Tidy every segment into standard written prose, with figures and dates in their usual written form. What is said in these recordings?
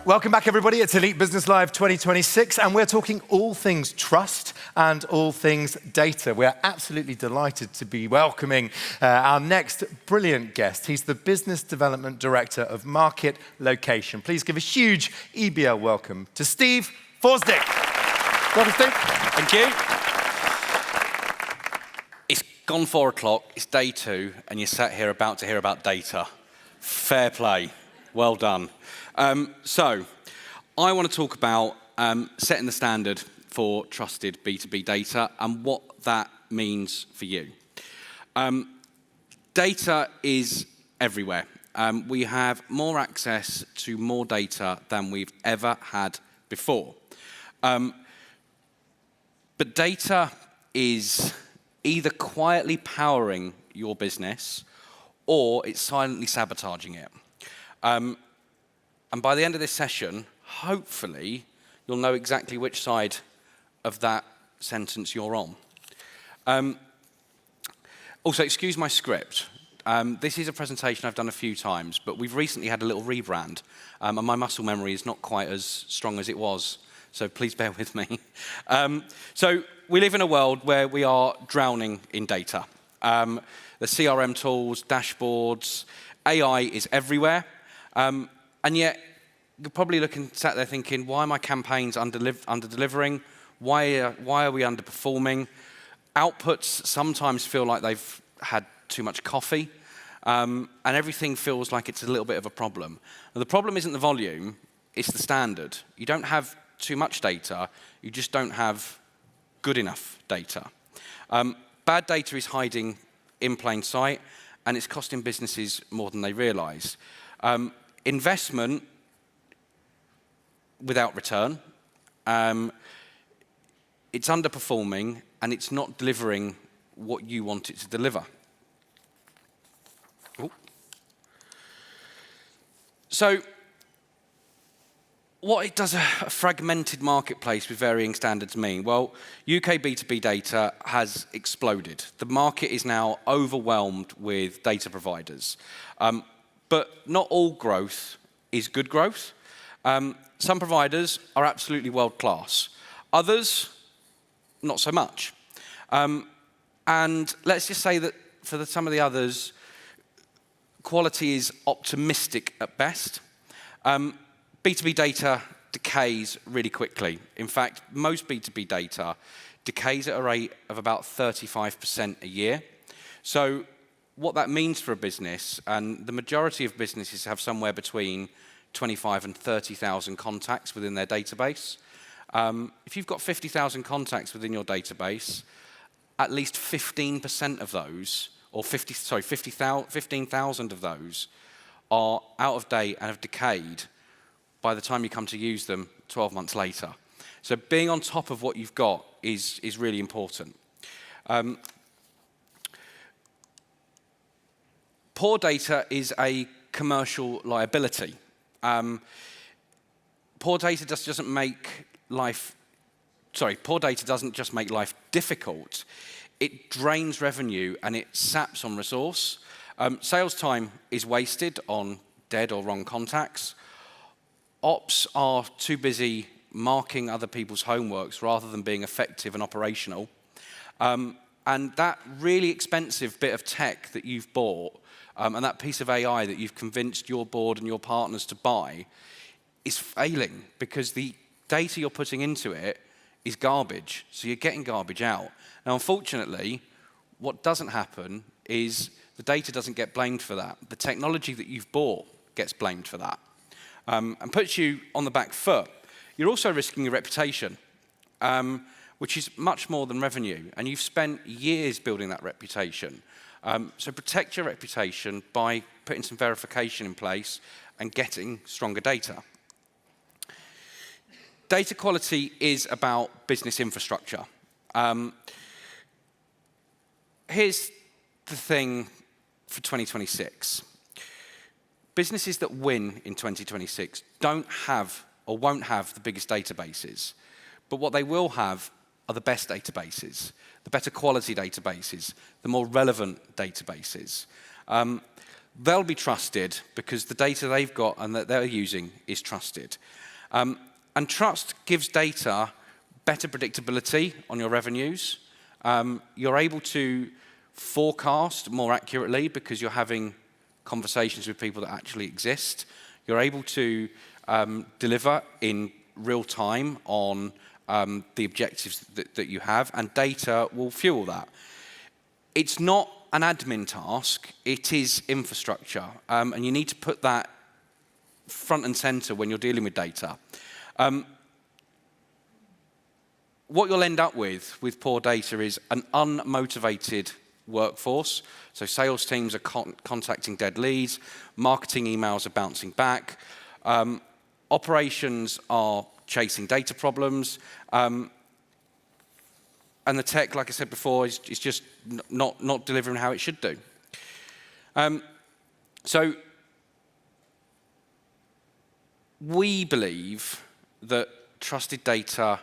Welcome back, everybody. It's Elite Business Live 2026, and we're talking all things trust and all things data. We're absolutely delighted to be welcoming our next brilliant guest. He's the Business Development Director of Market Location. Please give a huge EBL welcome to Steve Forsdick. Welcome, Steve. Thank you. It's gone 4 o'clock, it's day 2, and you're sat here about to hear about data. Fair play. Well done. So, I want to talk about setting the standard for trusted B2B data and what that means for you. Data is everywhere. We have more access to more data than we've ever had before. But data is either quietly powering your business or it's silently sabotaging it. And by the end of this session, hopefully, you'll know exactly which side of that sentence you're on. Also, excuse my script. This is a presentation I've done a few times, but we've recently had a little rebrand, and my muscle memory is not quite as strong as it was, so please bear with me. So we live in a world where we are drowning in data. The CRM tools, dashboards, AI is everywhere. And yet, you're probably sat there thinking, why are my campaigns under-delivering? Why are we underperforming? Outputs sometimes feel like they've had too much coffee, and everything feels like it's a little bit of a problem. Now, the problem isn't the volume, it's the standard. You don't have too much data, you just don't have good enough data. Bad data is hiding in plain sight, and it's costing businesses more than they realize. Investment without return, it's underperforming and it's not delivering what you want it to deliver. Ooh. So, what does a fragmented marketplace with varying standards mean? Well, UK B2B data has exploded. The market is now overwhelmed with data providers. But not all growth is good growth. Some providers are absolutely world-class. Others, not so much. And let's just say that for some of the others, quality is optimistic at best. B2B data decays really quickly. In fact, most B2B data decays at a rate of about 35% a year. So, what that means for a business, and the majority of businesses have somewhere between 25 and 30,000 contacts within their database. If you've got 50,000 contacts within your database, at least 15% of those, or 15,000 of those, are out of date and have decayed by the time you come to use them 12 months later. So being on top of what you've got is really important. Poor data is a commercial liability. Poor data doesn't just make life difficult, it drains revenue and it saps on resource. Sales time is wasted on dead or wrong contacts. Ops are too busy marking other people's homeworks rather than being effective and operational. And that really expensive bit of tech that you've bought, and that piece of AI that you've convinced your board and your partners to buy is failing because the data you're putting into it is garbage. So you're getting garbage out. Now, unfortunately, what doesn't happen is the data doesn't get blamed for that. The technology that you've bought gets blamed for that and puts you on the back foot. You're also risking your reputation, which is much more than revenue. And you've spent years building that reputation. So protect your reputation by putting some verification in place and getting stronger data. Data quality is about business infrastructure. Here's the thing for 2026. Businesses that win in 2026 don't have or won't have the biggest databases, but what they will have are the best databases, the better quality databases, the more relevant databases. they'll be trusted because the data they've got and that they're using is trusted. And trust gives data better predictability on your revenues. You're able to forecast more accurately because you're having conversations with people that actually exist. You're able to deliver in real time on the objectives that you have, and data will fuel that. It's not an admin task, it is infrastructure, and you need to put that front and center when you're dealing with data. What you'll end up with poor data is an unmotivated workforce. So sales teams are contacting dead leads, marketing emails are bouncing back, operations are chasing data problems, and the tech, like I said before, is just not delivering how it should do. So we believe that trusted data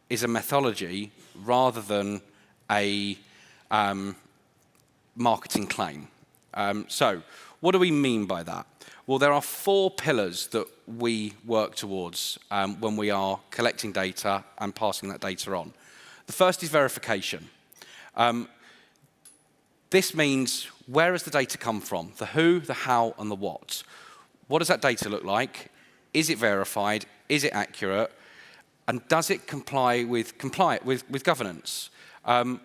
is a methodology rather than a marketing claim. So what do we mean by that? Well, there are 4 pillars that we work towards when we are collecting data and passing that data on. The first is verification. This means, where has the data come from? The who, the how, and the what. What does that data look like? Is it verified? Is it accurate? And does it comply with governance? From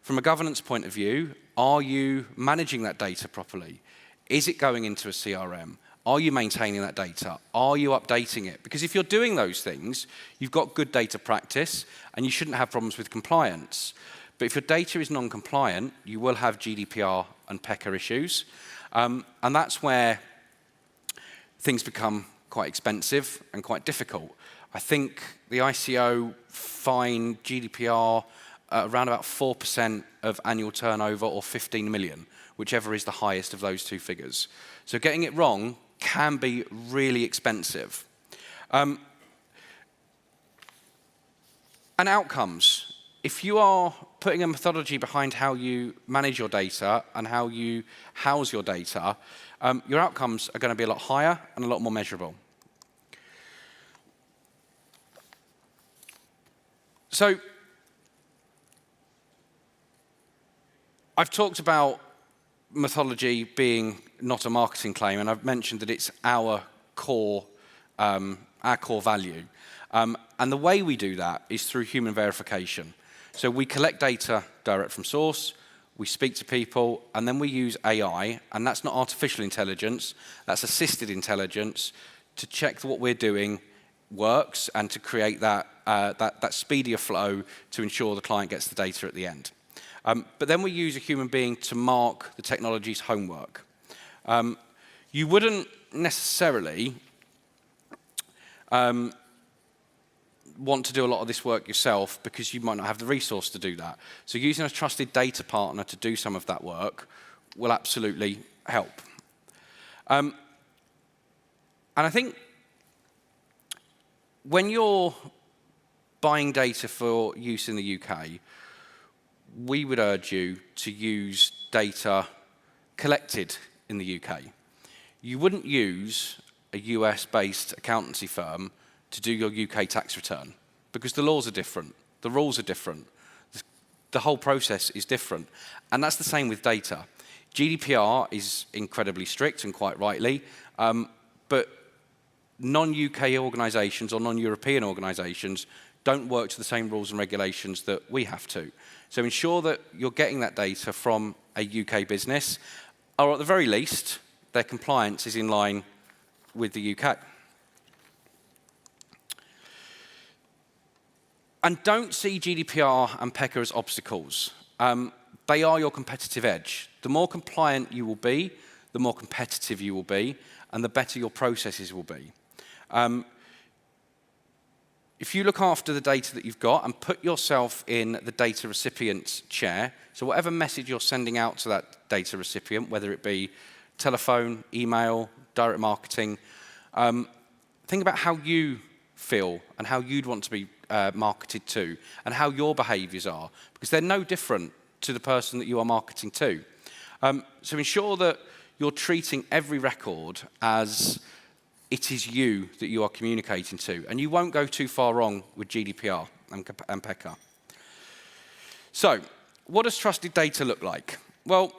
a governance point of view, are you managing that data properly? Is it going into a CRM? Are you maintaining that data? Are you updating it? Because if you're doing those things, you've got good data practice and you shouldn't have problems with compliance. But if your data is non-compliant, you will have GDPR and PECR issues. And that's where things become quite expensive and quite difficult. I think the ICO fine GDPR around about 4% of annual turnover or 15 million, whichever is the highest of those 2 figures. So getting it wrong can be really expensive. And outcomes. If you are putting a methodology behind how you manage your data and how you house your data, your outcomes are going to be a lot higher and a lot more measurable. So I've talked about methodology being not a marketing claim, and I've mentioned that it's our core value. And the way we do that is through human verification. So we collect data direct from source, we speak to people, and then we use AI, and that's not artificial intelligence, that's assisted intelligence to check that what we're doing works and to create that speedier flow to ensure the client gets the data at the end. But then we use a human being to mark the technology's homework. You wouldn't necessarily want to do a lot of this work yourself because you might not have the resource to do that. So using a trusted data partner to do some of that work will absolutely help. And I think when you're buying data for use in the UK, we would urge you to use data collected in the UK. You wouldn't use a US-based accountancy firm to do your UK tax return because the laws are different, the rules are different, the whole process is different. And that's the same with data. GDPR is incredibly strict and quite rightly, but non-UK organisations or non-European organisations don't work to the same rules and regulations that we have to. So ensure that you're getting that data from a UK business, or at the very least, their compliance is in line with the UK. And don't see GDPR and PECR as obstacles. They are your competitive edge. The more compliant you will be, the more competitive you will be, and the better your processes will be. If you look after the data that you've got and put yourself in the data recipient's chair, so whatever message you're sending out to that data recipient, whether it be telephone, email, direct marketing, think about how you feel and how you'd want to be marketed to and how your behaviours are, because they're no different to the person that you are marketing to. So ensure that you're treating every record as it is you that you are communicating to. And you won't go too far wrong with GDPR and PECR. So, what does trusted data look like? Well,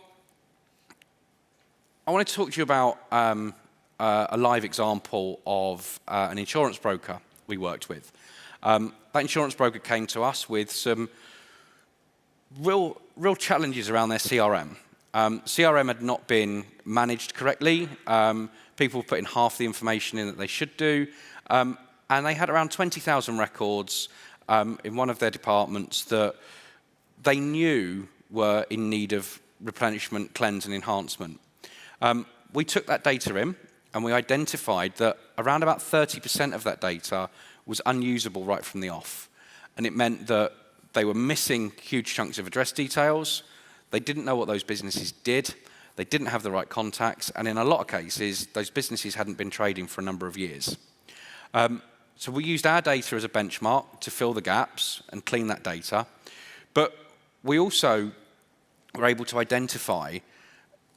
I want to talk to you about a live example of an insurance broker we worked with. That insurance broker came to us with some real challenges around their CRM. CRM had not been managed correctly. People were putting half the information in that they should do. And they had around 20,000 records in one of their departments that they knew were in need of replenishment, cleanse, and enhancement. We took that data in, and we identified that around about 30% of that data was unusable right from the off. And it meant that they were missing huge chunks of address details. They didn't know what those businesses did. They didn't have the right contacts. And in a lot of cases, those businesses hadn't been trading for a number of years. So we used our data as a benchmark to fill the gaps and clean that data. But we also were able to identify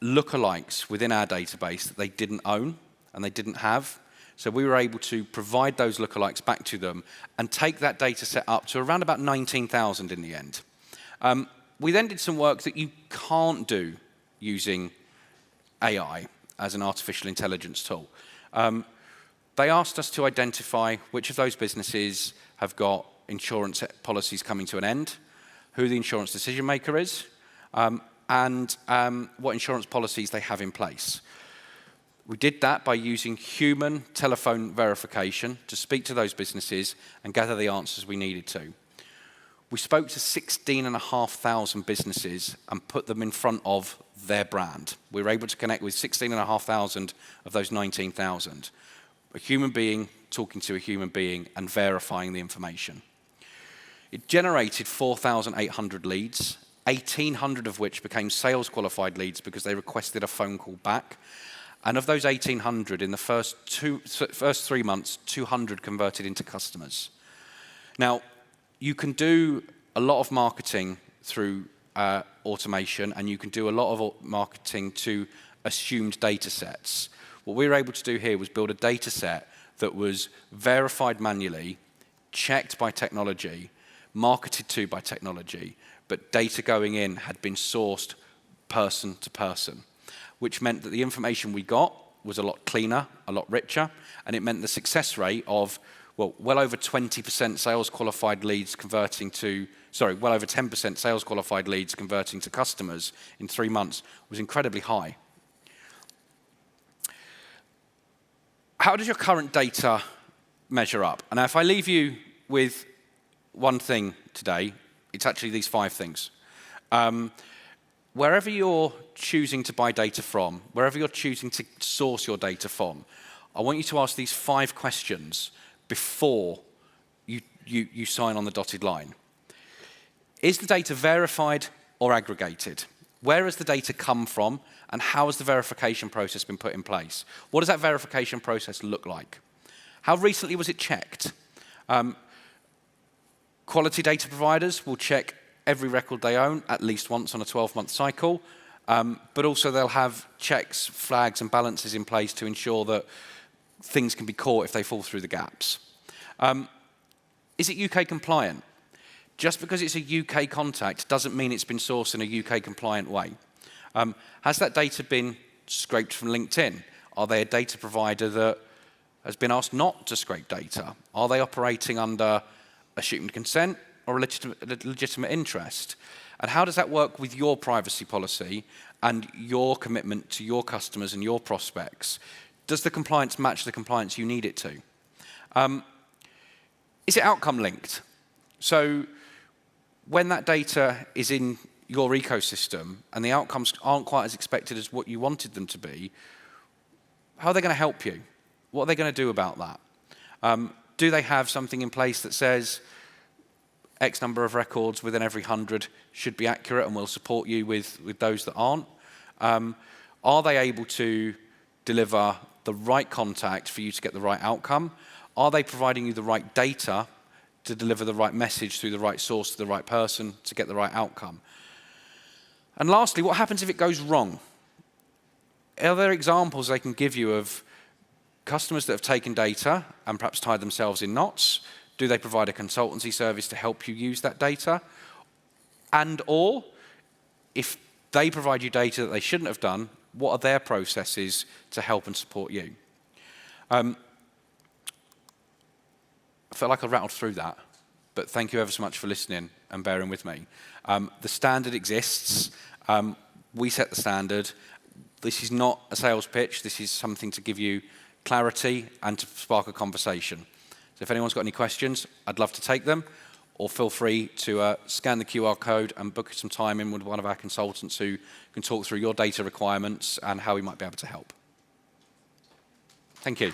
lookalikes within our database that they didn't own and they didn't have. So we were able to provide those lookalikes back to them and take that data set up to around about 19,000 in the end. We then did some work that you can't do using AI as an artificial intelligence tool. They asked us to identify which of those businesses have got insurance policies coming to an end, who the insurance decision maker is, and what insurance policies they have in place. We did that by using human telephone verification to speak to those businesses and gather the answers we needed to. We spoke to 16,500 businesses and put them in front of their brand. We were able to connect with 16,500 of those 19,000. A human being talking to a human being and verifying the information. It generated 4,800 leads, 1,800 of which became sales qualified leads because they requested a phone call back. And of those 1,800, in the first 3 months, 200 converted into customers. Now, you can do a lot of marketing through automation, and you can do a lot of marketing to assumed data sets. What we were able to do here was build a data set that was verified manually, checked by technology, marketed to by technology, but data going in had been sourced person to person, which meant that the information we got was a lot cleaner, a lot richer, and it meant the success rate of, well over 20% sales qualified leads converting to, well over 10% sales qualified leads converting to customers in 3 months was incredibly high. How does your current data measure up? And if I leave you with one thing today, it's actually these 5 things. Wherever you're choosing to buy data from, wherever you're choosing to source your data from, I want you to ask these 5 questions before you sign on the dotted line. Is the data verified or aggregated? Where has the data come from, and how has the verification process been put in place? What does that verification process look like? How recently was it checked? Quality data providers will check every record they own at least once on a 12-month cycle, but also they'll have checks, flags, and balances in place to ensure that things can be caught if they fall through the gaps. Is it UK compliant? Just because it's a UK contact doesn't mean it's been sourced in a UK compliant way. Has that data been scraped from LinkedIn? Are they a data provider that has been asked not to scrape data? Are they operating under assumed consent or a legitimate interest? And how does that work with your privacy policy and your commitment to your customers and your prospects? Does the compliance match the compliance you need it to? Is it outcome linked? So when that data is in your ecosystem and the outcomes aren't quite as expected as what you wanted them to be, how are they going to help you? What are they going to do about that? Do they have something in place that says X number of records within every 100 should be accurate and will support you with those that aren't? Are they able to deliver the right contact for you to get the right outcome? Are they providing you the right data to deliver the right message through the right source to the right person to get the right outcome? And lastly, what happens if it goes wrong? are there examples they can give you of customers that have taken data and perhaps tied themselves in knots? Do they provide a consultancy service to help you use that data? And or, if they provide you data that they shouldn't have done, what are their processes to help and support you? I felt like I rattled through that, but thank you ever so much for listening and bearing with me. The standard exists. We set the standard. This is not a sales pitch. This is something to give you clarity and to spark a conversation. So if anyone's got any questions, I'd love to take them, or feel free to scan the QR code and book some time in with one of our consultants who can talk through your data requirements and how we might be able to help. Thank you.